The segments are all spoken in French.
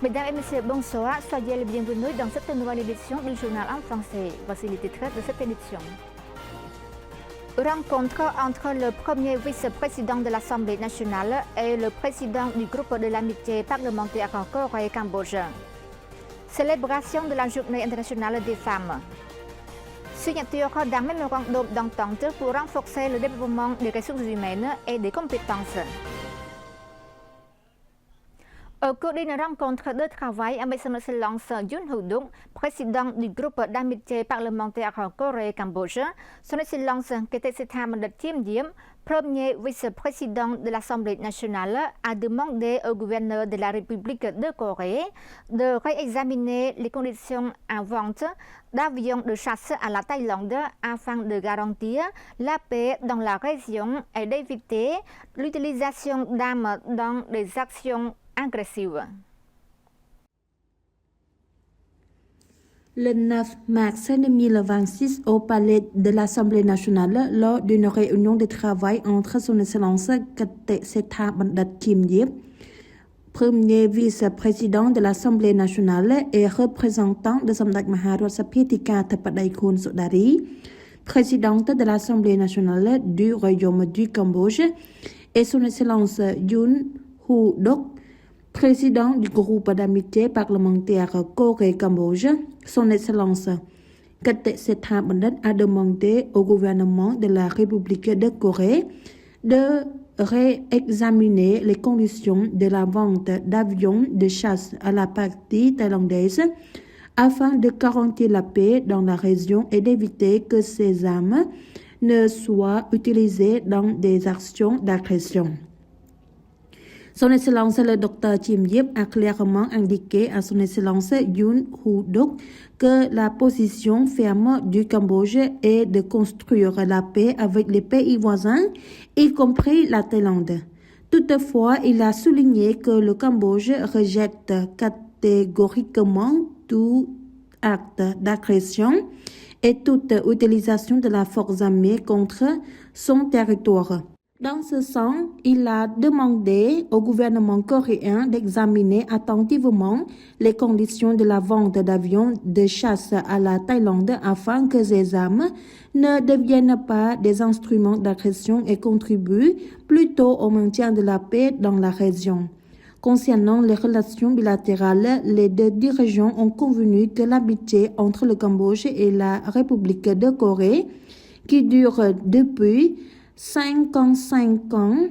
Mesdames et messieurs, bonsoir. Soyez les bienvenus dans cette nouvelle édition du journal en français. Voici les titres de cette édition. Rencontre entre le premier vice-président de l'Assemblée nationale et le président du groupe de l'amitié parlementaire Corée-Cambodge. Célébration de la Journée internationale des femmes. Signature d'un mémorandum d'entente pour renforcer le développement des ressources humaines et des compétences. Au cours d'une rencontre de travail avec son Excellence Yoon Ho-duk, président du groupe d'amitié parlementaire Corée-Cambodge, son Excellence Khetesitha Mandat Chiem Diep, premier vice-président de l'Assemblée nationale, a demandé au gouverneur de la République de Corée de réexaminer les conditions à vente d'avions de chasse à la Thaïlande afin de garantir la paix dans la région et d'éviter l'utilisation d'armes dans des actions agressive. Le 9 mars 2026, au palais de l'Assemblée nationale, lors d'une réunion de travail entre son Excellence Khetesitha Mandat Chiem Diep, premier vice-président de l'Assemblée nationale et représentant de Samdak Maharotsapithika Thapadai Khun Sodari, présidente de l'Assemblée nationale du Royaume du Cambodge, et son Excellence Yoon Ho-duk, président du groupe d'amitié parlementaire Corée-Cambodge, son Excellence Khetesitha Mandat a demandé au gouvernement de la République de Corée de réexaminer les conditions de la vente d'avions de chasse à la partie thaïlandaise afin de garantir la paix dans la région et d'éviter que ces armes ne soient utilisées dans des actions d'agression. Son Excellence le Dr Chiem Diep a clairement indiqué à son Excellence Yoon Ho-duk que la position ferme du Cambodge est de construire la paix avec les pays voisins, y compris la Thaïlande. Toutefois, il a souligné que le Cambodge rejette catégoriquement tout acte d'agression et toute utilisation de la force armée contre son territoire. Dans ce sens, il a demandé au gouvernement coréen d'examiner attentivement les conditions de la vente d'avions de chasse à la Thaïlande afin que ces armes ne deviennent pas des instruments d'agression et contribuent plutôt au maintien de la paix dans la région. Concernant les relations bilatérales, les deux dirigeants ont convenu que l'amitié entre le Cambodge et la République de Corée, qui dure depuis 55 ans,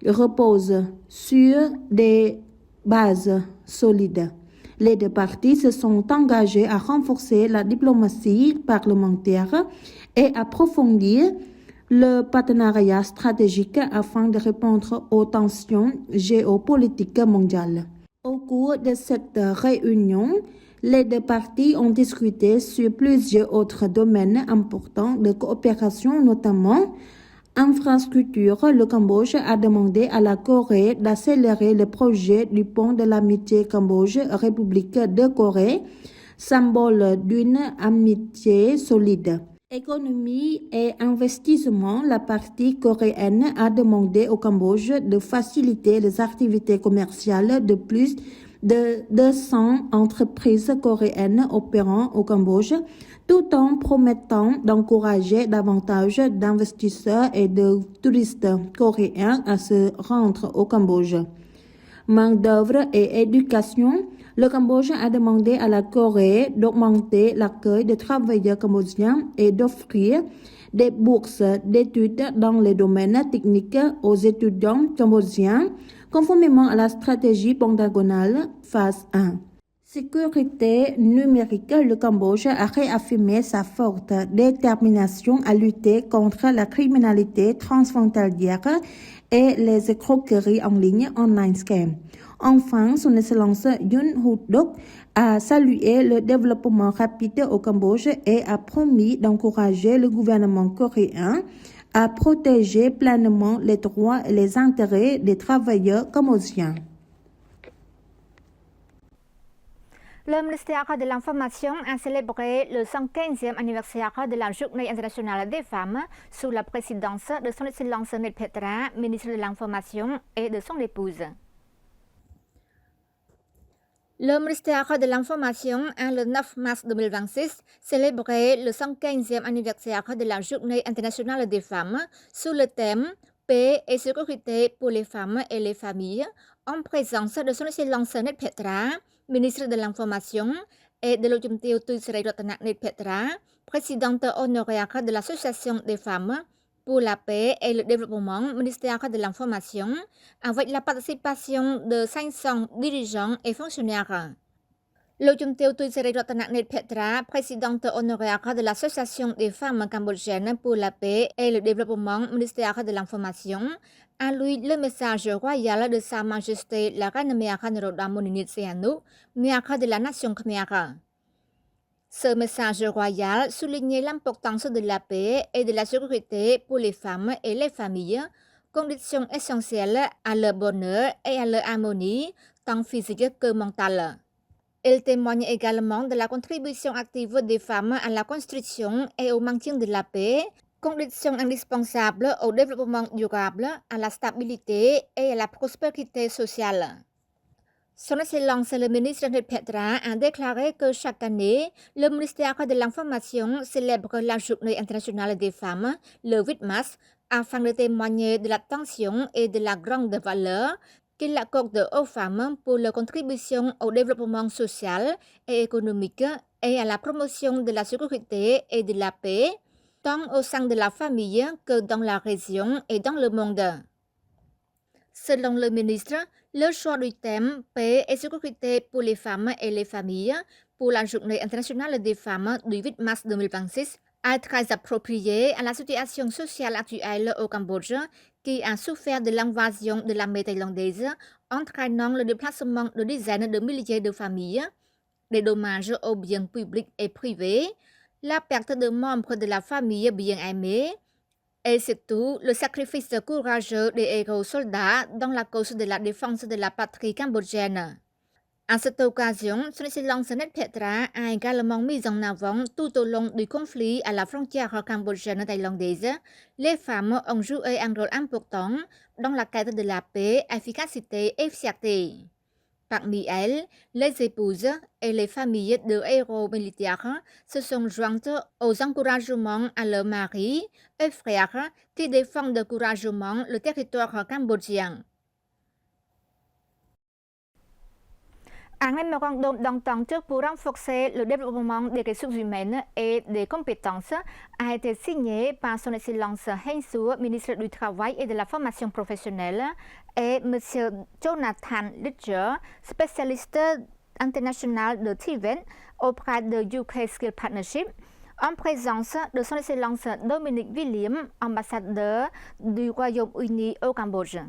repose sur des bases solides. Les deux parties se sont engagées à renforcer la diplomatie parlementaire et approfondir le partenariat stratégique afin de répondre aux tensions géopolitiques mondiales. Au cours de cette réunion, les deux parties ont discuté sur plusieurs autres domaines importants de coopération, notamment infrastructure. Le Cambodge a demandé à la Corée d'accélérer le projet du pont de l'amitié Cambodge-République de Corée, symbole d'une amitié solide. Économie et investissement, la partie coréenne a demandé au Cambodge de faciliter les activités commerciales de plus de 200 entreprises coréennes opérant au Cambodge, tout en promettant d'encourager davantage d'investisseurs et de touristes coréens à se rendre au Cambodge. Main-d'œuvre et éducation, le Cambodge a demandé à la Corée d'augmenter l'accueil des travailleurs cambodgiens et d'offrir des bourses d'études dans les domaines techniques aux étudiants cambodgiens, conformément à la stratégie pentagonale phase 1. Sécurité numérique, le Cambodge a réaffirmé sa forte détermination à lutter contre la criminalité transfrontalière et les escroqueries en ligne online scam. Enfin, son Excellence Yoon Ho-duk a salué le développement rapide au Cambodge et a promis d'encourager le gouvernement coréen à protéger pleinement les droits et les intérêts des travailleurs cambodgiens. Le ministère de l'Information a célébré le 115e anniversaire de la Journée internationale des femmes sous la présidence de son Excellence Net Petra, ministre de l'Information, et de son épouse. Le ministère de l'Information a le 9 mars 2026 célébré le 115e anniversaire de la Journée internationale des femmes sous le thème Paix et sécurité pour les femmes et les familles en présence de son Excellence Nét Petra, ministre de l'Information, et de l'Ojumteo Tuisrei Ratana Nét Petra, présidente honoraire de l'Association des femmes pour la paix et le développement, ministère de l'Information, avec la participation de 500 dirigeants et fonctionnaires. L'Ojumteo Tuisrei Ratana Nét Petra, présidente honoraire de l'Association des femmes cambodgiennes pour la paix et le développement, ministère de l'Information, a lu le message royal de Sa Majesté la Reine Mère Norodom Moninit Sihanouk, mère de la nation khmer. Ce message royal soulignait l'importance de la paix et de la sécurité pour les femmes et les familles, conditions essentielles à leur bonheur et à leur harmonie, tant physique que mentale. Il témoigne également de la contribution active des femmes à la construction et au maintien de la paix, condition indispensable au développement durable, à la stabilité et à la prospérité sociale. Son Excellence le ministre Nét Petra a déclaré que chaque année, le ministère de l'Information célèbre la Journée internationale des femmes le 8 mars afin de témoigner de l'attention et de la grande valeur qu'il accorde aux femmes pour leur contribution au développement social et économique et à la promotion de la sécurité et de la paix, tant au sein de la famille que dans la région et dans le monde. Selon le ministre, le choix du thème Paix et sécurité pour les femmes et les familles pour la Journée internationale des femmes du 8 mars 2026 est très approprié à la situation sociale actuelle au Cambodge qui a souffert de l'invasion de l'armée thaïlandaise, entraînant le déplacement de dizaines de milliers de familles, des dommages aux biens publics et privés, la perte de membres de la famille bien aimés, et surtout le sacrifice courageux des héros soldats dans la cause de la défense de la patrie cambodgienne. À cette occasion, Son Excellence Nét Petra a également mis en avant tout au long du conflit à la frontière cambodgienne-thaïlandaise, les femmes ont joué un rôle important dans la quête de la paix, efficacité et fierté. Parmi elles, les épouses et les familles de héros militaires se sont jointes aux encouragements à leurs maris et frères qui défendent courageusement le territoire cambodgien. Un mémorandum d'entente pour renforcer le développement des ressources humaines et des compétences a été signé par Son Excellence Heng Su, ministre du Travail et de la Formation professionnelle, et M. Jonathan Litcher, spécialiste international de Tibet auprès de UK Skill Partnership, en présence de Son Excellence Dominique William, ambassadeur du Royaume-Uni au Cambodge.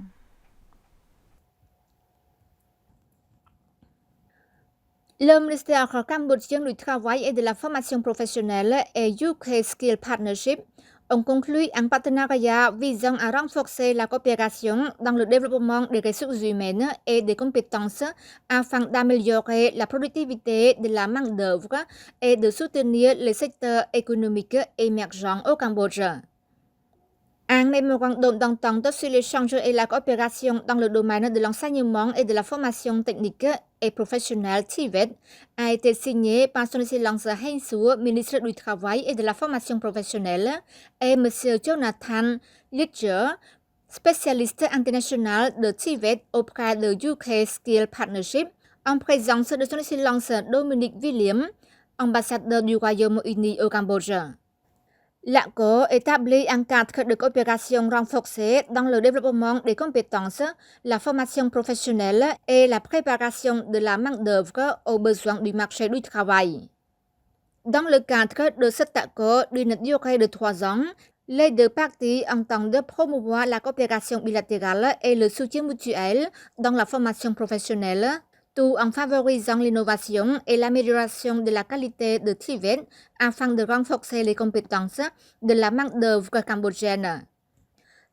Le ministère cambodgien du Travail et de la Formation professionnelle et UK Skill Partnership ont conclu un partenariat visant à renforcer la coopération dans le développement des ressources humaines et des compétences afin d'améliorer la productivité de la main-d'œuvre et de soutenir les secteurs économiques émergents au Cambodge. Un mémorandum d'entente sur l'échange et la coopération dans le domaine de l'enseignement et de la formation technique et professionnelle Tibet a été signé par Son Excellence Heng Su, ministre du Travail et de la Formation professionnelle, et M. Jonathan Litcher, spécialiste international de Tibet auprès de UK Skill Partnership, en présence de Son Excellence Dominique William, ambassadeur du Royaume-Uni au Cambodge. L'accord établit un cadre de coopération renforcée dans le développement des compétences, la formation professionnelle et la préparation de la main-d'œuvre aux besoins du marché du travail. Dans le cadre de cet accord d'une durée de 3 ans, les deux parties entendent promouvoir la coopération bilatérale et le soutien mutuel dans la formation professionnelle, tout en favorisant l'innovation et l'amélioration de la qualité de Tibet afin de renforcer les compétences de la main-d'œuvre cambodgienne.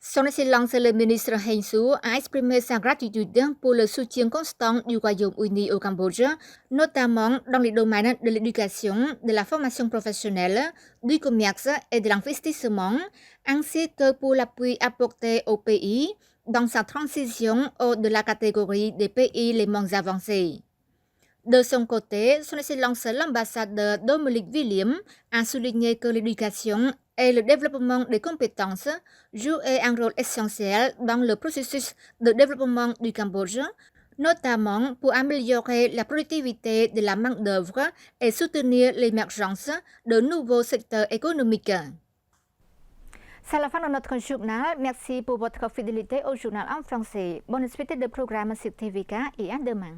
Son Excellence le ministre Heng Su a exprimé sa gratitude pour le soutien constant du Royaume-Uni au Cambodge, notamment dans les domaines de l'éducation, de la formation professionnelle, du commerce et de l'investissement, ainsi que pour l'appui apporté au pays dans sa transition de la catégorie des pays les moins avancés. De son côté, son Excellence l'ambassadeur Dominique William a souligné que l'éducation et le développement des compétences jouent un rôle essentiel dans le processus de développement du Cambodge, notamment pour améliorer la productivité de la main-d'œuvre et soutenir l'émergence de nouveaux secteurs économiques. C'est la fin de notre journal. Merci pour votre fidélité au journal en français. Bonne suite de programme sur TVK et à demain.